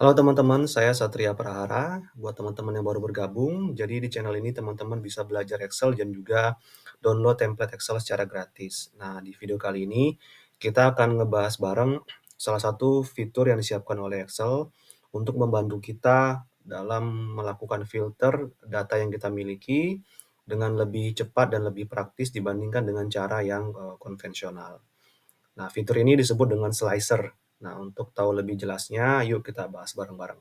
Halo teman-teman, saya Satria Prahara. Buat teman-teman yang baru bergabung, jadi di channel ini teman-teman bisa belajar Excel dan juga download template Excel secara gratis. Nah, di video kali ini kita akan ngebahas bareng salah satu fitur yang disiapkan oleh Excel untuk membantu kita dalam melakukan filter data yang kita miliki dengan lebih cepat dan lebih praktis dibandingkan dengan cara yang konvensional. Nah, fitur ini disebut dengan slicer. Nah, untuk tahu lebih jelasnya, yuk kita bahas bareng-bareng.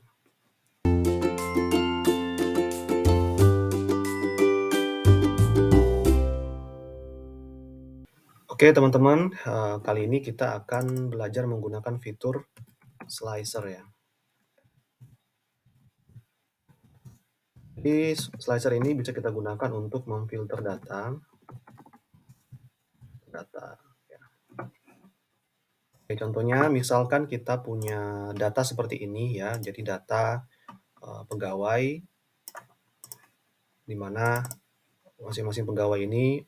Oke teman-teman, kali ini kita akan belajar menggunakan fitur slicer ya. Jadi slicer ini bisa kita gunakan untuk memfilter data ya. Oke, contohnya misalkan kita punya data seperti ini ya, jadi data pegawai di mana masing-masing pegawai ini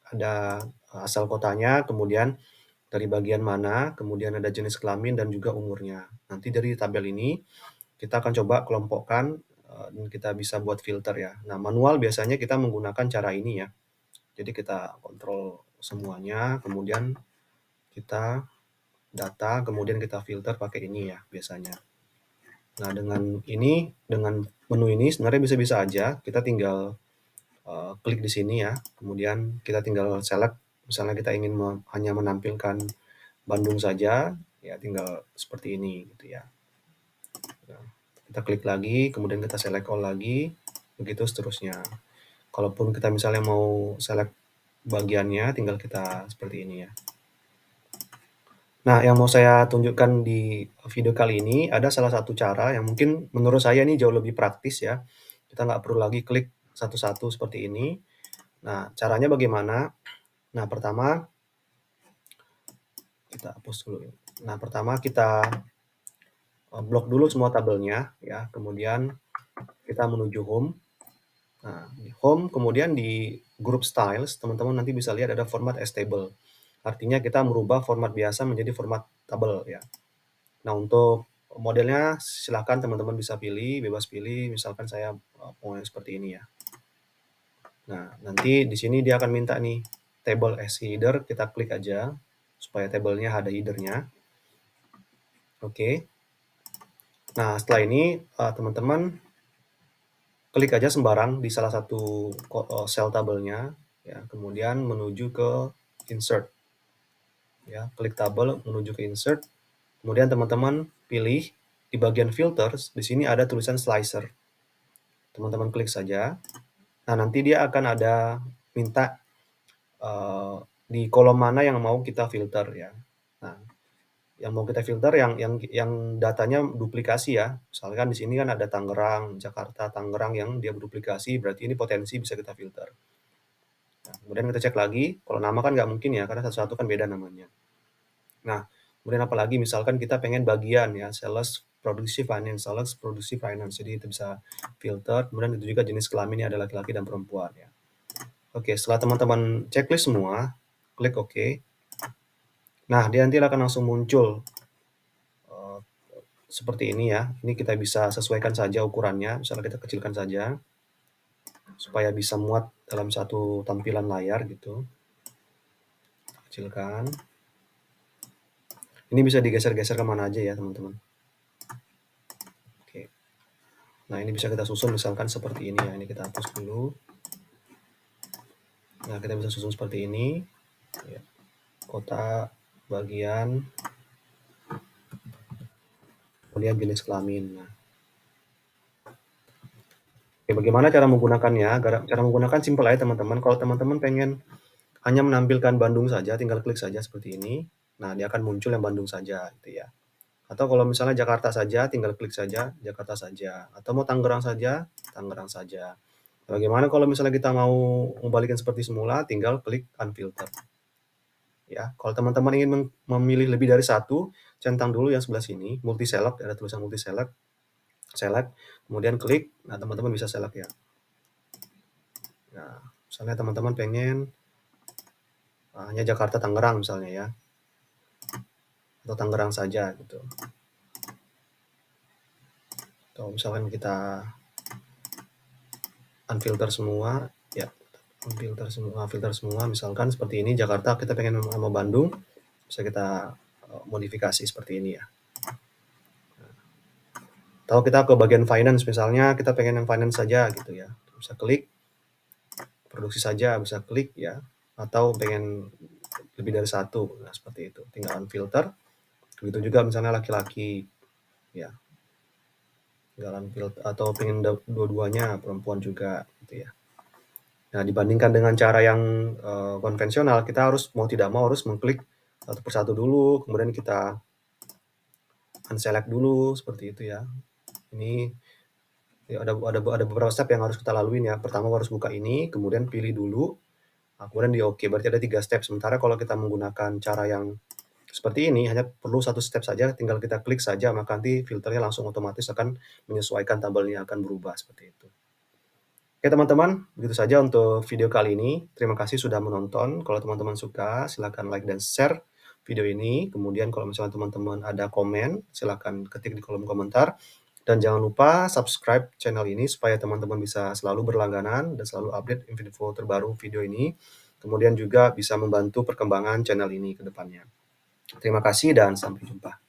ada asal kotanya, kemudian dari bagian mana, kemudian ada jenis kelamin dan juga umurnya. Nanti dari tabel ini kita akan coba kelompokkan dan kita bisa buat filter ya. Nah, manual biasanya kita menggunakan cara ini ya. Jadi kita kontrol semuanya, kemudian kita data, kemudian kita filter pakai ini ya biasanya. Nah, dengan menu ini sebenarnya bisa-bisa aja. Kita tinggal klik di sini ya, kemudian kita tinggal select. Misalnya kita ingin hanya menampilkan Bandung saja, ya tinggal seperti ini gitu ya. Nah, kita klik lagi, kemudian kita select all lagi, begitu seterusnya. Kalaupun kita misalnya mau select bagiannya, tinggal kita seperti ini ya. Nah, yang mau saya tunjukkan di video kali ini ada salah satu cara yang mungkin menurut saya ini jauh lebih praktis ya. Kita nggak perlu lagi klik satu-satu seperti ini. Nah, caranya bagaimana? Nah, pertama kita hapus dulu. Nah, pertama kita blok dulu semua tabelnya ya. Kemudian kita menuju home. Nah, di home kemudian di group styles, teman-teman nanti bisa lihat ada format as table. Artinya kita merubah format biasa menjadi format tabel ya. Nah, untuk modelnya silakan teman-teman bisa pilih, bebas pilih. Misalkan saya mau yang seperti ini ya. Nah, nanti di sini dia akan minta nih table as header, kita klik aja supaya tabelnya ada headernya. Oke. Nah, setelah ini teman-teman klik aja sembarang di salah satu cell tabelnya ya, kemudian menuju ke insert ya, klik tabel menuju ke insert, kemudian teman-teman pilih di bagian filters, di sini ada tulisan slicer, teman-teman klik saja. Nah, nanti dia akan ada minta di kolom mana yang mau kita filter ya. Nah, yang mau kita filter yang datanya duplikasi ya. Misalkan di sini kan ada Tangerang, Jakarta, Tangerang yang dia berduplikasi, berarti ini potensi bisa kita filter. Nah, kemudian kita cek lagi, kalau nama kan nggak mungkin ya, karena satu-satu kan beda namanya. Nah, kemudian apalagi misalkan kita pengen bagian ya, sales produksi finance, jadi itu bisa filter, kemudian itu juga jenis kelaminnya ada laki-laki dan perempuan ya. Oke, setelah teman-teman checklist semua, klik OK. Nah, dia nanti akan langsung muncul seperti ini ya. Ini kita bisa sesuaikan saja ukurannya, misalnya kita kecilkan saja supaya bisa muat dalam satu tampilan layar gitu. Kecilkan. Ini bisa digeser-geser kemana aja ya teman-teman. Oke. Nah, ini bisa kita susun misalkan seperti ini ya. Ini kita hapus dulu. Nah, kita bisa susun seperti ini. Ya. Kota, bagian, kemudian jenis kelamin. Nah. Oke, bagaimana cara menggunakannya? Cara menggunakan simple aja teman-teman. Kalau teman-teman pengen hanya menampilkan Bandung saja, tinggal klik saja seperti ini. Nah, dia akan muncul yang Bandung saja gitu ya. Atau kalau misalnya Jakarta saja, tinggal klik saja Jakarta saja. Atau mau Tangerang saja, Tangerang saja. Bagaimana kalau misalnya kita mau membalikkan seperti semula, tinggal klik unfilter. Ya, kalau teman-teman ingin memilih lebih dari satu, centang dulu yang sebelah sini, multi select, ada tulisan multi select, select, kemudian klik. Nah, teman-teman bisa select ya. Nah, misalnya teman-teman pengen hanya Jakarta Tangerang misalnya ya, atau Tangerang saja gitu. Atau misalkan kita unfilter semua, ya filter semua, misalkan seperti ini Jakarta, kita pengen sama Bandung, bisa kita modifikasi seperti ini ya. Atau kita ke bagian finance, misalnya kita pengen yang finance saja gitu ya, bisa klik produksi saja, bisa klik ya, atau pengen lebih dari satu, nah seperti itu, tinggal unfilter. Begitu juga misalnya laki-laki ya, tinggal unfilter, atau pengen dua-duanya, perempuan juga gitu ya. Nah, dibandingkan dengan cara yang konvensional, kita harus mau tidak mau harus mengklik satu persatu dulu, kemudian kita unselect dulu seperti itu ya. Ini ya, ada beberapa step yang harus kita laluin ya. Pertama harus buka ini, kemudian pilih dulu, nah, kemudian di oke. Berarti ada 3 step. Sementara kalau kita menggunakan cara yang seperti ini, hanya perlu 1 step saja, tinggal kita klik saja, maka nanti filternya langsung otomatis akan menyesuaikan tabelnya, akan berubah seperti itu. Oke teman-teman, begitu saja untuk video kali ini. Terima kasih sudah menonton. Kalau teman-teman suka, silakan like dan share video ini. Kemudian kalau misalnya teman-teman ada komen, silakan ketik di kolom komentar. Dan jangan lupa subscribe channel ini supaya teman-teman bisa selalu berlangganan dan selalu update info terbaru video ini. Kemudian juga bisa membantu perkembangan channel ini ke depannya. Terima kasih dan sampai jumpa.